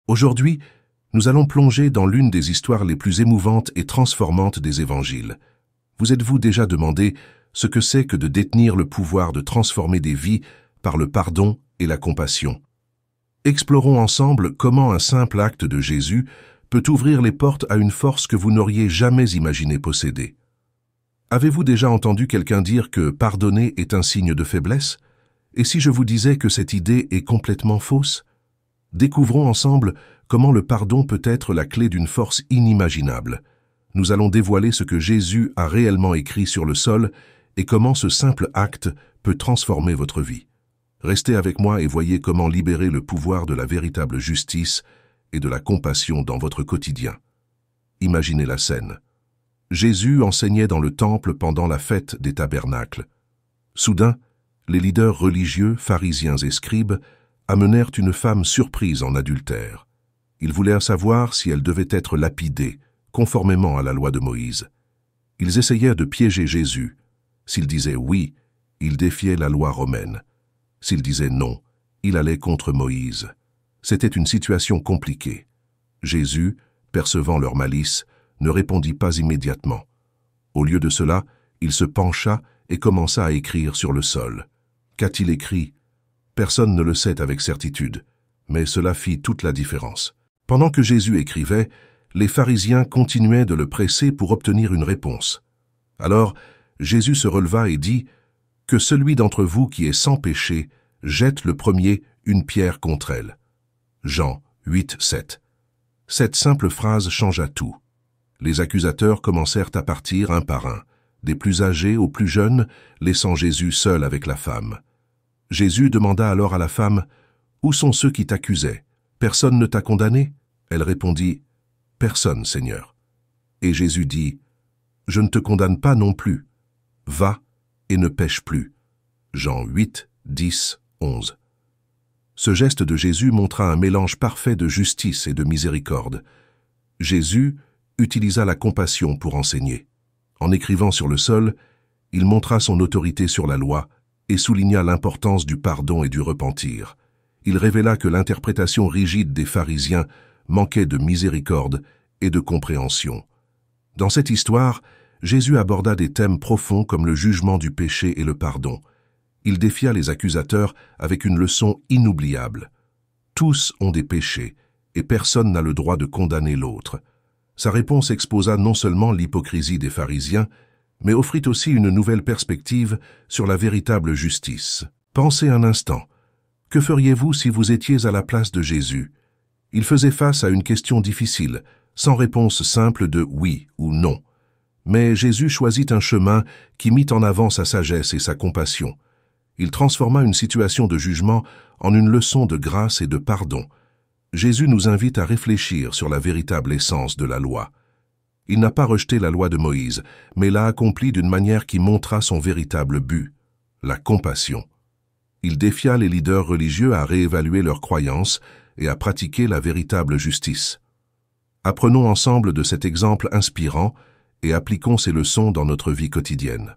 Aujourd'hui, nous allons plonger dans l'une des histoires les plus émouvantes et transformantes des évangiles. Vous êtes-vous déjà demandé ce que c'est que de détenir le pouvoir de transformer des vies par le pardon et la compassion? Explorons ensemble comment un simple acte de Jésus peut ouvrir les portes à une force que vous n'auriez jamais imaginé posséder. Avez-vous déjà entendu quelqu'un dire que pardonner est un signe de faiblesse? Et si je vous disais que cette idée est complètement fausse? Découvrons ensemble comment le pardon peut être la clé d'une force inimaginable. Nous allons dévoiler ce que Jésus a réellement écrit sur le sol et comment ce simple acte peut transformer votre vie. Restez avec moi et voyez comment libérer le pouvoir de la véritable justice et de la compassion dans votre quotidien. Imaginez la scène. Jésus enseignait dans le temple pendant la fête des tabernacles. Soudain, les leaders religieux, pharisiens et scribes amenèrent une femme surprise en adultère. Ils voulaient savoir si elle devait être lapidée, conformément à la loi de Moïse. Ils essayèrent de piéger Jésus. S'il disait oui, il défiait la loi romaine. S'il disait non, il allait contre Moïse. C'était une situation compliquée. Jésus, percevant leur malice, ne répondit pas immédiatement. Au lieu de cela, il se pencha et commença à écrire sur le sol. Qu'a-t-il écrit? Personne ne le sait avec certitude, mais cela fit toute la différence. Pendant que Jésus écrivait, les pharisiens continuaient de le presser pour obtenir une réponse. Alors, Jésus se releva et dit « Que celui d'entre vous qui est sans péché jette le premier une pierre contre elle. » Jean 8, 7. Cette simple phrase changea tout. Les accusateurs commencèrent à partir un par un, des plus âgés aux plus jeunes, laissant Jésus seul avec la femme. Jésus demanda alors à la femme « Où sont ceux qui t'accusaient? Personne ne t'a condamné ?» Elle répondit « Personne, Seigneur. » Et Jésus dit « Je ne te condamne pas non plus. Va et ne pêche plus. » Jean 8, 10, 11. Ce geste de Jésus montra un mélange parfait de justice et de miséricorde. Jésus utilisa la compassion pour enseigner. En écrivant sur le sol, il montra son autorité sur la loi et souligna l'importance du pardon et du repentir. Il révéla que l'interprétation rigide des pharisiens manquait de miséricorde et de compréhension. Dans cette histoire, Jésus aborda des thèmes profonds comme le jugement du péché et le pardon. Il défia les accusateurs avec une leçon inoubliable. Tous ont des péchés, et personne n'a le droit de condamner l'autre. Sa réponse exposa non seulement l'hypocrisie des pharisiens, mais offrit aussi une nouvelle perspective sur la véritable justice. Pensez un instant. Que feriez-vous si vous étiez à la place de Jésus? Il faisait face à une question difficile, sans réponse simple de oui ou non. Mais Jésus choisit un chemin qui mit en avant sa sagesse et sa compassion. Il transforma une situation de jugement en une leçon de grâce et de pardon. Jésus nous invite à réfléchir sur la véritable essence de la loi. Il n'a pas rejeté la loi de Moïse, mais l'a accomplie d'une manière qui montra son véritable but, la compassion. Il défia les leaders religieux à réévaluer leurs croyances et à pratiquer la véritable justice. Apprenons ensemble de cet exemple inspirant et appliquons ces leçons dans notre vie quotidienne.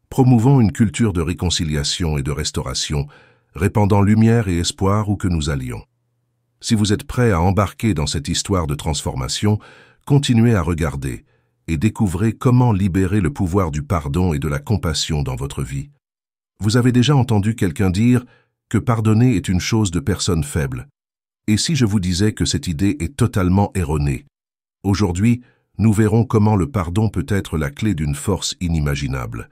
Promouvons une culture de réconciliation et de restauration, répandant lumière et espoir où que nous allions. Si vous êtes prêts à embarquer dans cette histoire de transformation, continuez à regarder et découvrez comment libérer le pouvoir du pardon et de la compassion dans votre vie. Vous avez déjà entendu quelqu'un dire que pardonner est une chose de personne faible. Et si je vous disais que cette idée est totalement erronée? Aujourd'hui, nous verrons comment le pardon peut être la clé d'une force inimaginable.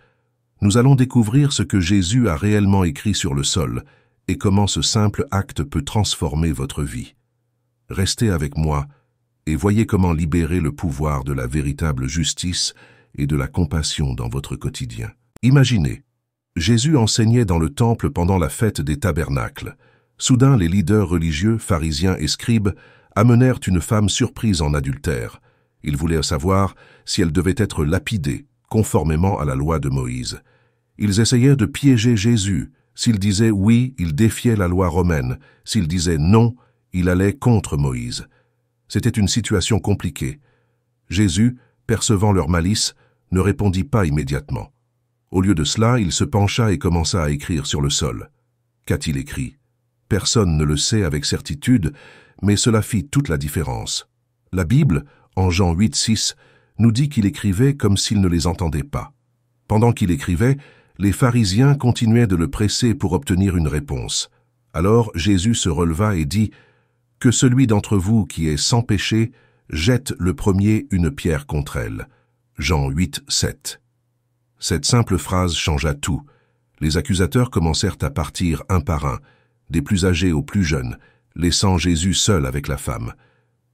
Nous allons découvrir ce que Jésus a réellement écrit sur le sol et comment ce simple acte peut transformer votre vie. Restez avec moi et voyez comment libérer le pouvoir de la véritable justice et de la compassion dans votre quotidien. Imaginez, Jésus enseignait dans le temple pendant la fête des tabernacles. Soudain, les leaders religieux, pharisiens et scribes amenèrent une femme surprise en adultère. Ils voulaient savoir si elle devait être lapidée, conformément à la loi de Moïse. Ils essayaient de piéger Jésus. S'il disait oui, il défiait la loi romaine. S'il disait non, il allait contre Moïse. C'était une situation compliquée. Jésus, percevant leur malice, ne répondit pas immédiatement. Au lieu de cela, il se pencha et commença à écrire sur le sol. Qu'a-t-il écrit? Personne ne le sait avec certitude, Mais cela fit toute la différence. La Bible, en Jean 8,6, nous dit qu'il écrivait comme s'il ne les entendait pas. Pendant qu'il écrivait, les pharisiens continuaient de le presser pour obtenir une réponse. Alors Jésus se releva et dit « Que celui d'entre vous qui est sans péché jette le premier une pierre contre elle. » Jean 8,7. Cette simple phrase changea tout. Les accusateurs commencèrent à partir un par un, des plus âgés aux plus jeunes, laissant Jésus seul avec la femme.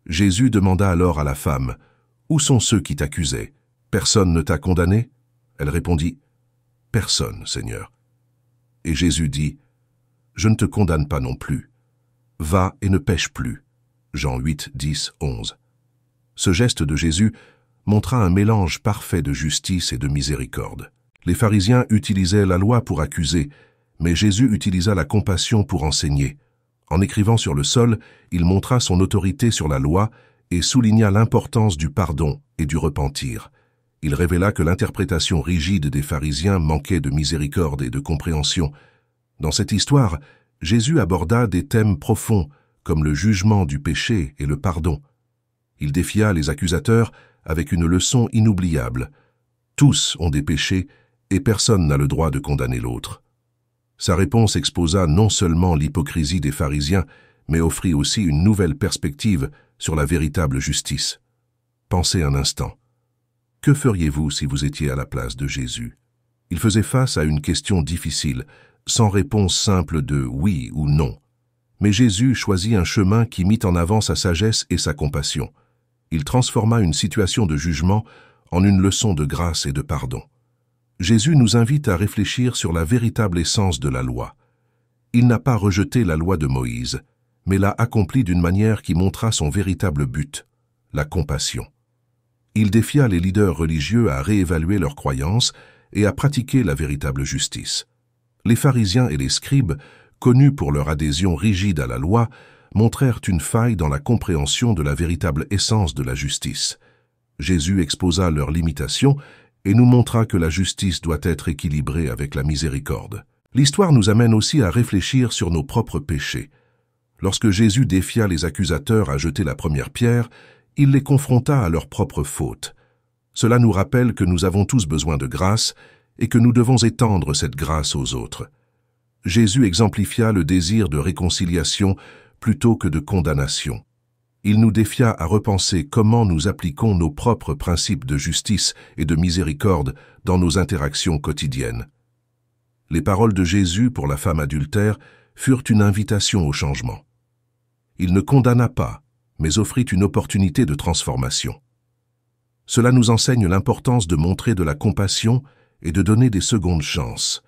Jésus demanda alors à la femme « Où sont ceux qui t'accusaient? Personne ne t'a condamné ?» Elle répondit « Personne, Seigneur. » Et Jésus dit « Je ne te condamne pas non plus. Va et ne pêche plus. » Jean 8, 10, 11. Ce geste de Jésus montra un mélange parfait de justice et de miséricorde. Les pharisiens utilisaient la loi pour accuser, mais Jésus utilisa la compassion pour enseigner. En écrivant sur le sol, il montra son autorité sur la loi et souligna l'importance du pardon et du repentir. Il révéla que l'interprétation rigide des pharisiens manquait de miséricorde et de compréhension. Dans cette histoire, Jésus aborda des thèmes profonds comme le jugement du péché et le pardon. Il défia les accusateurs avec une leçon inoubliable. Tous ont des péchés et personne n'a le droit de condamner l'autre. Sa réponse exposa non seulement l'hypocrisie des pharisiens, mais offrit aussi une nouvelle perspective sur la véritable justice. Pensez un instant. Que feriez-vous si vous étiez à la place de Jésus? Il faisait face à une question difficile, sans réponse simple de oui ou non. Mais Jésus choisit un chemin qui mit en avant sa sagesse et sa compassion. Il transforma une situation de jugement en une leçon de grâce et de pardon. Jésus nous invite à réfléchir sur la véritable essence de la loi. Il n'a pas rejeté la loi de Moïse, mais l'a accomplie d'une manière qui montra son véritable but, la compassion. Il défia les leaders religieux à réévaluer leurs croyances et à pratiquer la véritable justice. Les pharisiens et les scribes, connus pour leur adhésion rigide à la loi, montrèrent une faille dans la compréhension de la véritable essence de la justice. Jésus exposa leurs limitations et nous montra que la justice doit être équilibrée avec la miséricorde. L'histoire nous amène aussi à réfléchir sur nos propres péchés. Lorsque Jésus défia les accusateurs à jeter la première pierre, il les confronta à leurs propres fautes. Cela nous rappelle que nous avons tous besoin de grâce et que nous devons étendre cette grâce aux autres. Jésus exemplifia le désir de réconciliation plutôt que de condamnation. Il nous défia à repenser comment nous appliquons nos propres principes de justice et de miséricorde dans nos interactions quotidiennes. Les paroles de Jésus pour la femme adultère furent une invitation au changement. Il ne condamna pas, mais offrit une opportunité de transformation. Cela nous enseigne l'importance de montrer de la compassion et de donner des secondes chances.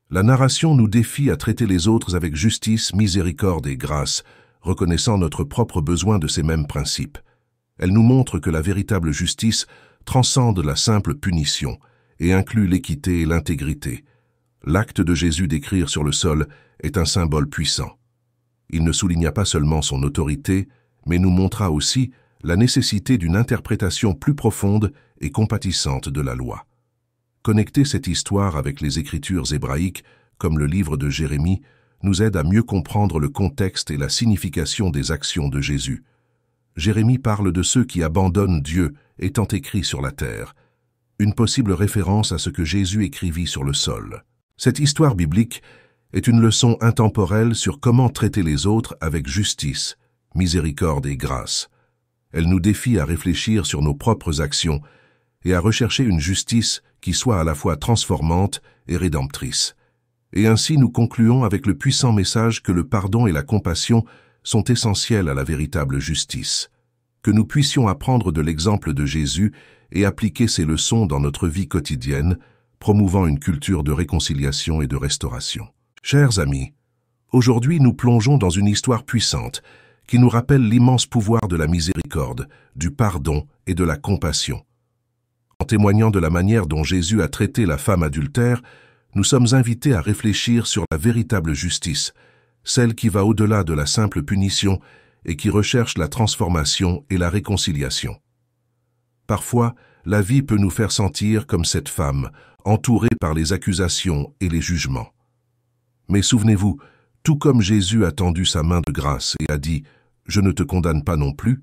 La narration nous défie à traiter les autres avec justice, miséricorde et grâce, reconnaissant notre propre besoin de ces mêmes principes. Elle nous montre que la véritable justice transcende la simple punition et inclut l'équité et l'intégrité. L'acte de Jésus d'écrire sur le sol est un symbole puissant. Il ne souligna pas seulement son autorité, mais nous montra aussi la nécessité d'une interprétation plus profonde et compatissante de la loi. Connecter cette histoire avec les écritures hébraïques, comme le livre de Jérémie, nous aide à mieux comprendre le contexte et la signification des actions de Jésus. Jérémie parle de ceux qui abandonnent Dieu étant écrit sur la terre, une possible référence à ce que Jésus écrivit sur le sol. Cette histoire biblique est une leçon intemporelle sur comment traiter les autres avec justice, miséricorde et grâce. Elle nous défie à réfléchir sur nos propres actions et à rechercher une justice qui soit à la fois transformante et rédemptrice. Et ainsi nous concluons avec le puissant message que le pardon et la compassion sont essentiels à la véritable justice. Que nous puissions apprendre de l'exemple de Jésus et appliquer ces leçons dans notre vie quotidienne, promouvant une culture de réconciliation et de restauration. Chers amis, aujourd'hui nous plongeons dans une histoire puissante qui nous rappelle l'immense pouvoir de la miséricorde, du pardon et de la compassion. En témoignant de la manière dont Jésus a traité la femme adultère, nous sommes invités à réfléchir sur la véritable justice, celle qui va au-delà de la simple punition et qui recherche la transformation et la réconciliation. Parfois, la vie peut nous faire sentir comme cette femme, entourée par les accusations et les jugements. Mais souvenez-vous, tout comme Jésus a tendu sa main de grâce et a dit « je ne te condamne pas non plus.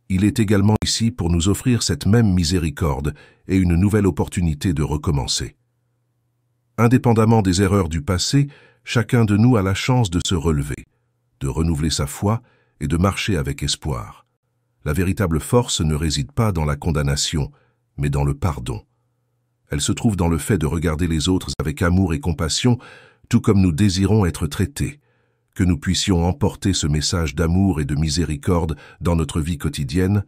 Il est également ici pour nous offrir cette même miséricorde et une nouvelle opportunité de recommencer. Indépendamment des erreurs du passé, chacun de nous a la chance de se relever, de renouveler sa foi et de marcher avec espoir. La véritable force ne réside pas dans la condamnation, mais dans le pardon. Elle se trouve dans le fait de regarder les autres avec amour et compassion, tout comme nous désirons être traités, que nous puissions emporter ce message d'amour et de miséricorde dans notre vie quotidienne,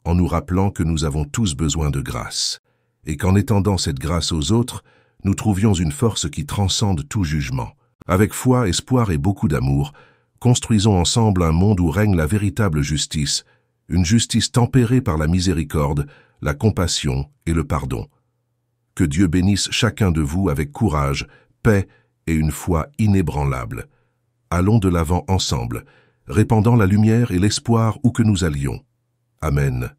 en nous rappelant que nous avons tous besoin de grâce, et qu'en étendant cette grâce aux autres, nous trouvions une force qui transcende tout jugement. Avec foi, espoir et beaucoup d'amour, construisons ensemble un monde où règne la véritable justice, une justice tempérée par la miséricorde, la compassion et le pardon. Que Dieu bénisse chacun de vous avec courage, paix et une foi inébranlable. Allons de l'avant ensemble, répandant la lumière et l'espoir où que nous allions. Amen.